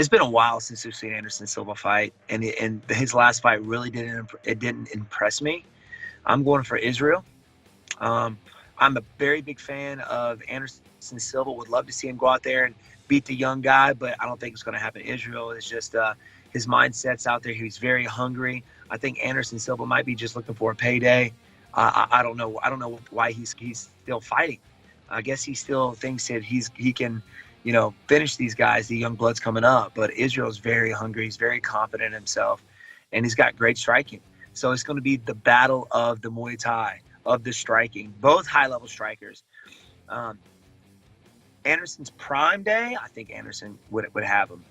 it's been a while since we've seen Anderson Silva fight, and his last fight really didn't impress me. I'm going for Israel. Um, I'm a very big fan of Anderson Silva. Would love to see him go out there and beat the young guy, but I don't think it's going to happen. Israel is just his mindset's out there. He's very hungry. I think Anderson Silva might be just looking for a payday. I don't know. I don't know why he's still fighting. I guess he still thinks that he can, finish these guys, the young bloods coming up. But Israel's very hungry. He's very confident in himself, and he's got great striking. So it's going to be the battle of the Muay Thai, of the striking, both high-level strikers. Anderson's prime day, I think Anderson would have him.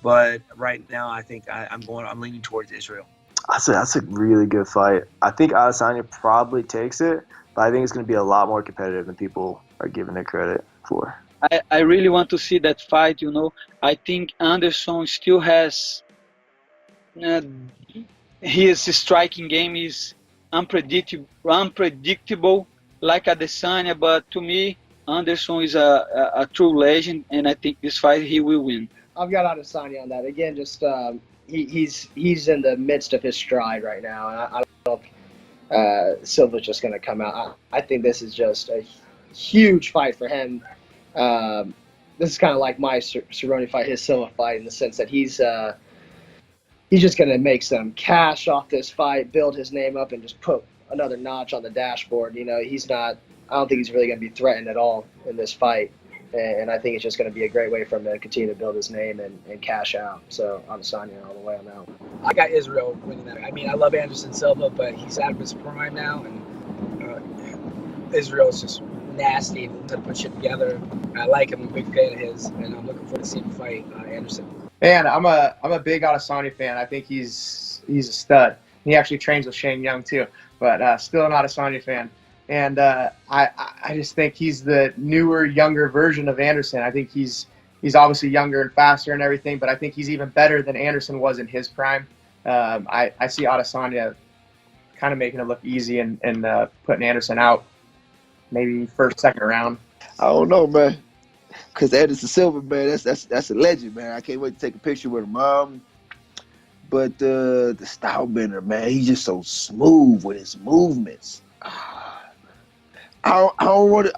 But right now, I think I'm leaning towards Israel. That's a really good fight. I think Adesanya probably takes it, but I think it's going to be a lot more competitive than people are giving it credit for. I really want to see that fight, I think Anderson still has his striking game is unpredictable like Adesanya, but to me, Anderson is a true legend, and I think this fight he will win. I've got Adesanya on that. Again, just he's in the midst of his stride right now, and I don't know if Silva's just going to come out. I think this is just a huge fight for him. This is kind of like my Cerrone fight, his Silva fight, in the sense that he's just going to make some cash off this fight, build his name up, and just put another notch on the dashboard. He's not. I don't think he's really going to be threatened at all in this fight, and I think it's just going to be a great way for him to continue to build his name and cash out. So Adesanya all the way on that one. I got Israel winning that. I mean, I love Anderson Silva, but he's out of his prime now, and Israel is just nasty and to put shit together. I like him. I'm a big fan of his, and I'm looking forward to seeing him fight Anderson. Man, I'm a big Adesanya fan. I think he's a stud. He actually trains with Shane Young too, but still an Adesanya fan. And I just think he's the newer, younger version of Anderson. I think he's obviously younger and faster and everything, but I think he's even better than Anderson was in his prime. I see Adesanya kind of making it look easy and putting Anderson out maybe first, second round. I don't know, man. Because Anderson Silva, man, that's a legend, man. I can't wait to take a picture with him. But the style bender, man, he's just so smooth with his movements. I don't want to,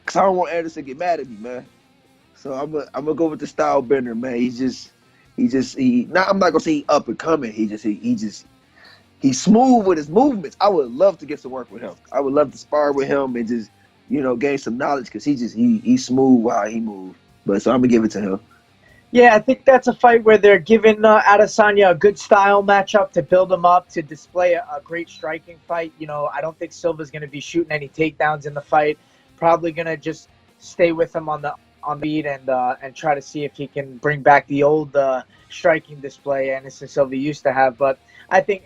cause I don't want Anderson to get mad at me, man. So I'm gonna go with the style bender, man. I'm not gonna say he up and coming. He's smooth with his movements. I would love to get to work with him. I would love to spar with him and just, gain some knowledge, because he's smooth how he moves. But so I'm gonna give it to him. Yeah, I think that's a fight where they're giving Adesanya a good style matchup to build him up, to display a great striking fight. I don't think Silva's going to be shooting any takedowns in the fight. Probably going to just stay with him on the beat and try to see if he can bring back the old striking display Anderson Silva used to have. But I think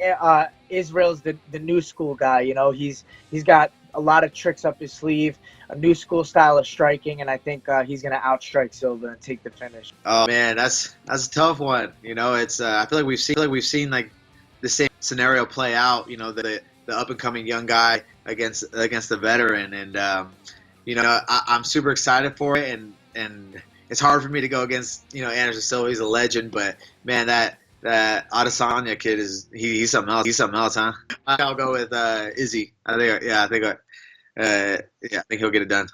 Israel's the new school guy. He's got a lot of tricks up his sleeve, a new school style of striking, and I think he's going to outstrike Silva and take the finish. Oh man, that's a tough one. It's I feel like we've seen like the same scenario play out. The up and coming young guy against the veteran, and I'm super excited for it, and it's hard for me to go against Anderson Silva. He's a legend, but man, that Adesanya kid he's something else. He's something else, huh? I'll go with Izzy. I think he'll get it done.